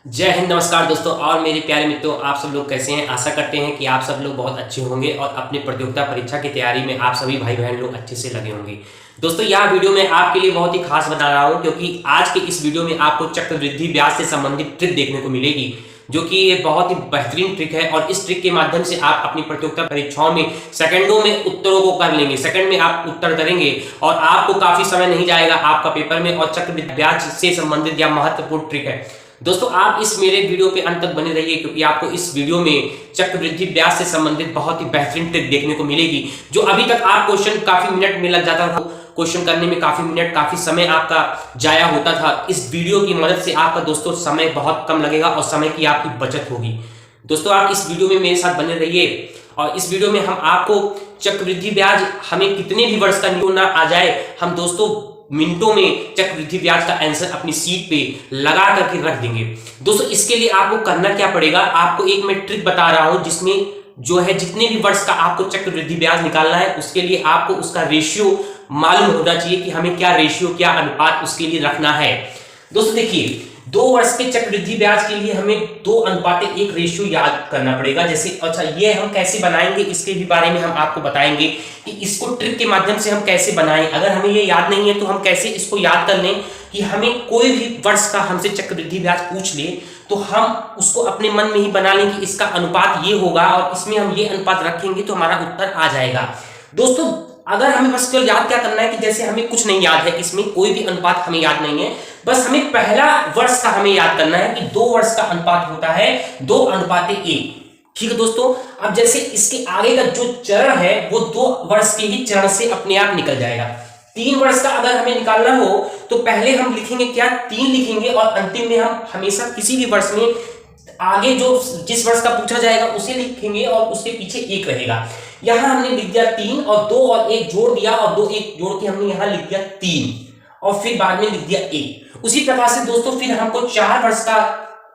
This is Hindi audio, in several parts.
जय हिंद, नमस्कार दोस्तों और मेरे प्यारे मित्रों, आप सब लोग कैसे हैं। आशा करते हैं कि आप सब लोग बहुत अच्छे होंगे और अपने प्रतियोगिता परीक्षा की तैयारी में आप सभी भाई बहन लोग अच्छे से लगे होंगे। दोस्तों, यह वीडियो मैं आपके लिए बहुत ही खास बना रहा हूं क्योंकि आज के इस वीडियो में आपको चक्रवृद्धि ब्याज से संबंधित ट्रिक देखने को मिलेगी, जो कि ये बहुत ही बेहतरीन ट्रिक है। और इस ट्रिक के माध्यम से आप अपनी प्रतियोगिता परीक्षाओं में सेकंडों में उत्तरों को कर लेंगे। सेकंड में आप उत्तर करेंगे और आपको काफी समय नहीं जाएगा आपका पेपर में। और चक्रवृद्धि ब्याज से संबंधित यह महत्वपूर्ण ट्रिक है। दोस्तों, आप इस मेरे वीडियो पे अंत तक बने रहिए क्योंकि आपको इस वीडियो में चक्रवृद्धि ब्याज से संबंधित बहुत ही बेहतरीन ट्रिक देखने को मिलेगी। जो अभी तक आप क्वेश्चन काफी मिनट में लग जाता था, क्वेश्चन करने में काफी मिनट काफी समय आपका जाया होता था, इस वीडियो की मदद से आपका दोस्तों समय बहुत कम लगेगा और समय की आपकी बचत होगी। दोस्तों, आप इस वीडियो में मेरे साथ बने रहिए और इस वीडियो में हम आपको चक्रवृद्धि ब्याज हमें कितने भी वर्ष का क्यों ना आ जाए, हम दोस्तों मिनटों में चक्रवृद्धि ब्याज का आंसर अपनी सीट पे लगा करके रख देंगे। दोस्तों, इसके लिए आपको करना क्या पड़ेगा, आपको एक मैं ट्रिक बता रहा हूं जिसमें जो है जितने भी वर्ष का आपको चक्रवृद्धि ब्याज निकालना है उसके लिए आपको उसका रेशियो मालूम होना चाहिए कि हमें क्या रेशियो, क्या अनुपात उसके लिए रखना है। दोस्तों देखिए, 2 वर्ष के चक्रवृद्धि ब्याज के लिए हमें 2:1 रेशियो याद करना पड़ेगा। जैसे अच्छा, ये हम कैसे बनाएंगे इसके भी बारे में हम आपको बताएंगे कि इसको ट्रिक के माध्यम से हम कैसे बनाएं। अगर हमें ये याद नहीं है तो हम कैसे इसको याद कर लें कि हमें कोई भी वर्ष का हमसे चक्रवृद्धि ब्याज पूछ ले तो हम उसको अपने मन में ही बना लें कि इसका अनुपात ये होगा और इसमें हम ये अनुपात रखेंगे तो हमारा उत्तर आ जाएगा। दोस्तों, अगर हमें बस केवल याद क्या करना है कि जैसे हमें कुछ नहीं याद है, इसमें कोई भी अनुपात हमें याद नहीं है, बस हमें पहला वर्ष का हमें याद करना है कि 2 वर्ष का अनुपात होता है 2:1। ठीक है दोस्तों, अब जैसे इसके आगे का जो चरण है वो 2 वर्ष के ही चरण से अपने आप निकल जाएगा। 3 वर्ष का अगर हमें निकालना हो तो पहले हम लिखेंगे क्या, 3 लिखेंगे और अंतिम में हम हमेशा किसी भी वर्ष में आगे जो जिस वर्ष का पूछा जाएगा उसे लिखेंगे और उसके पीछे 1 रहेगा। यहां हमने लिख दिया 3 और 2 और 1 जोड़ दिया और 2 1 जोड़ के हमने यहां लिख दिया 3 और फिर बाद में लिख दिया 1। उसी प्रकार से दोस्तों फिर हमको 4 वर्ष का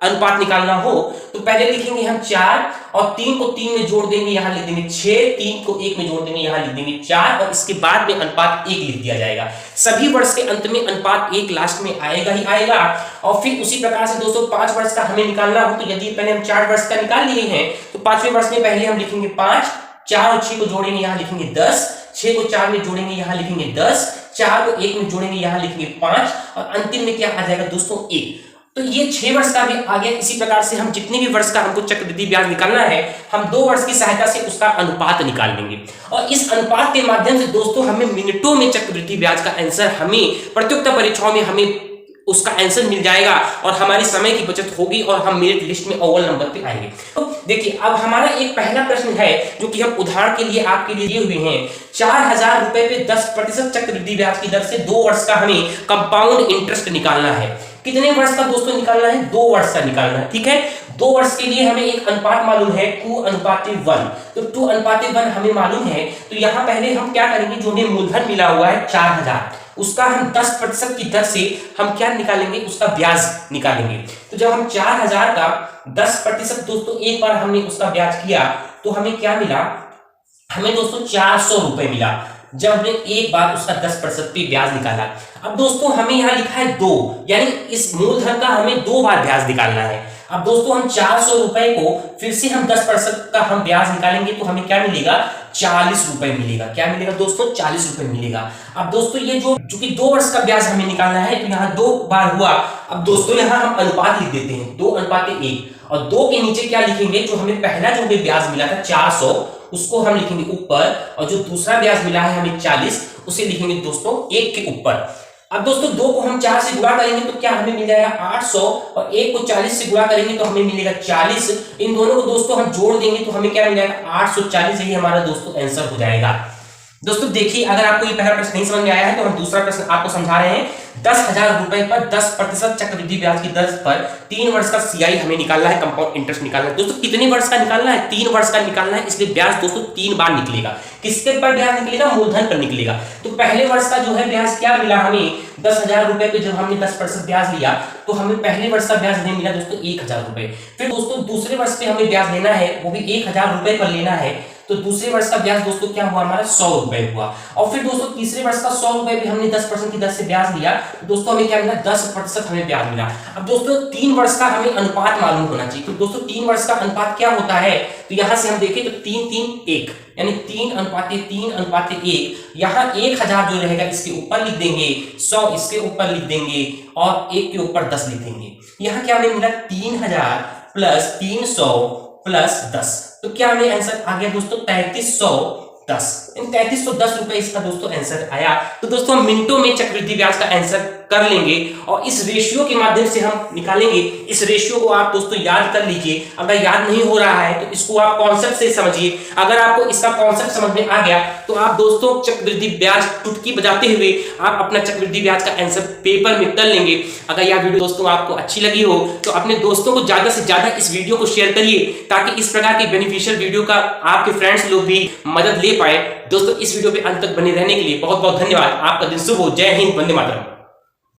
अनुपात निकालना हो तो पहले लिखेंगे हम 4 और 3 को 3 में जोड़ देंगे, यहां लिख देंगे 6, 3 को 1 में जोड़ देंगे, यहां लिख देंगे 4 और इसके बाद में अनुपात 1 लिख दिया जाएगा। सभी वर्ष के अंत में अनुपात 1 लास्ट में आएगा ही आएगा। और फिर उसी प्रकार से दोस्तों 5 वर्ष का हमें निकालना हो तो यदि पहले हम 4 वर्ष का निकाल लिए हैं तो 5वें वर्ष में पहले हम लिखेंगे 5, 4 और 6 को जोड़ेंगे, यहां लिखेंगे 10, 6 को 4 में जोड़ेंगे, यहां लिखेंगे 10, 4 को 1 में जोड़ेंगे, यहां लिखेंगे 5 और अंतिम में क्या आ जाएगा दोस्तों 1। तो ये 6 वर्ष का भी आ गया। इसी प्रकार से हम जितने भी वर्ष का हमको चक्रवृद्धि ब्याज निकालना है हम 2 वर्ष की सहायता से उसका अनुपात निकाल लेंगे और इस अनुपात के माध्यम से दोस्तों हमें मिनटों में चक्रवृद्धि ब्याज का आंसर हमें प्रतियोगिता परीक्षाओं में हमें उसका आंसर मिल जाएगा और हमारी समय की बचत होगी और हम मेरिट लिस्ट में अव्वल नंबर पे आएंगे। तो देखिए, अब हमारा एक पहला प्रश्न है जो कि हम उदाहरण के लिए आपके लिए दिए हुए हैं। 4000 रुपए पे 10% चक्रवृद्धि ब्याज की दर से 2 वर्ष का हमें कंपाउंड इंटरेस्ट निकालना है। कितने वर्ष का दोस्तों निकालना है, 2 वर्ष का निकालना है। ठीक है, 2 वर्ष के लिए हमें एक अनुपात मालूम है 2:1। तो 2:1 हमें मालूम है तो यहां पहले हम क्या करेंगे, जो हमें मूलधन मिला हुआ है 4000 उसका हम 10% की दर से हम क्या निकालेंगे, उसका ब्याज निकालेंगे। तो जब हम 4000 का 10% दोस्तों एक बार हमने उसका ब्याज किया तो हमें क्या मिला, हमें दोस्तों 400 रुपए मिला जब हमने एक बार उसका 10% पे ब्याज निकाला। अब दोस्तों हमें यहाँ लिखा है 2, यानी इस मूलधन का हमें 2 बार ब्याज निकालना है। अब दोस्तों हम 400 रुपए को फिर से हम 10% का हम ब्याज निकालेंगे तो हमें क्या मिलेगा, 40 रुपए मिलेगा। क्या मिलेगा दोस्तों, 40 रुपए मिलेगा। अब दोस्तों ये जो कि 2 वर्ष का ब्याज हमें निकालना है तो यहाँ 2 बार हुआ। अब दोस्तों यहाँ हम अनुपात लिख देते हैं 2:1 और 2 के नीचे क्या लिखेंगे, जो हमें पहला जो हमें ब्याज मिला था 400 उसको हम लिखेंगे ऊपर और जो दूसरा ब्याज मिला है हमें 40 उसे लिखेंगे दोस्तों 1 के ऊपर। अब दोस्तों 2 को हम 4 से गुणा करेंगे तो क्या हमें मिल जाएगा 800 और 1 को 40 से गुणा करेंगे तो हमें मिलेगा 40। इन दोनों को दोस्तों हम जोड़ देंगे तो हमें क्या मिल जाएगा 840। यही हमारा दोस्तों आंसर हो जाएगा। दोस्तों देखिए, अगर आपको ये पहला प्रश्न नहीं समझ में आया है तो हम दूसरा प्रश्न आपको समझा रहे हैं। 10,000 रुपए पर 10% चक्रवृद्धि ब्याज की दर पर 3 वर्ष का सीआई हमें निकालना है, कंपाउंड इंटरेस्ट निकालना है। दोस्तों कितने वर्ष का निकालना है, 3 वर्ष का निकालना है, इसलिए ब्याज दोस्तों 3 बार निकलेगा। किसके पर ब्याज निकलेगा, मूलधन पर निकलेगा। तो पहले वर्ष का जो है ब्याज क्या मिला हमें 10,000 रुपए पे जब हमने 10% ब्याज लिया तो हमें पहले वर्ष का ब्याज नहीं मिला दोस्तों 1,000 रुपए। फिर दोस्तों दूसरे वर्ष पे हमें ब्याज लेना है, वो भी 1,000 रुपए पर लेना है। तो दूसरे वर्ष का ब्याज दोस्तों क्या हुआ हमारा 100 रुपए हुआ। और फिर दोस्तों तीसरे वर्ष का 100 रुपए भी हमने 10% की दर से ब्याज लिया तो दोस्तों हमें क्या मिला 10% हमें ब्याज मिला। अब दोस्तों 3 वर्ष का हमें अनुपात मालूम होना चाहिए। तो दोस्तों 3 वर्ष का अनुपात क्या होता है, तो यहां से हम देखें तो 3-3-1 यानी 3:1। यहाँ 1,000 जो रहेगा इसके ऊपर लिख देंगे, 100 इसके ऊपर लिख देंगे और 1 के ऊपर 10 लिख देंगे। यहाँ क्या हमें मिला 3,000 प्लस 300 प्लस 10, तो क्या हमें आंसर आ गया दोस्तों 3,310। 3,310 रुपए इसका दोस्तों आंसर आया। तो दोस्तों हम मिनटों में चक्रवृद्धि ब्याज का आंसर कर लेंगे और इस रेशियो के माध्यम से हम निकालेंगे। इस रेशियो को आप दोस्तों याद कर लीजिए। अगर याद नहीं हो रहा है तो इसको आप कॉन्सेप्ट से समझिए। अगर आपको इसका कॉन्सेप्ट समझ में आ गया तो आप दोस्तों चक्रवृद्धि ब्याज चुटकी बजाते हुए आप अपना चक्रवृद्धि ब्याज का आंसर पेपर में कर लेंगे। अगर यह वीडियो दोस्तों आपको अच्छी लगी हो तो अपने दोस्तों को ज्यादा से ज्यादा इस वीडियो को शेयर करिए ताकि इस प्रकार की बेनिफिशियल वीडियो का आपके फ्रेंड्स लोग भी मदद ले पाए। दोस्तों इस वीडियो पे अंत तक बने रहने के लिए बहुत बहुत धन्यवाद। आपका दिन शुभ हो। जय हिंद, वंदे मातरम।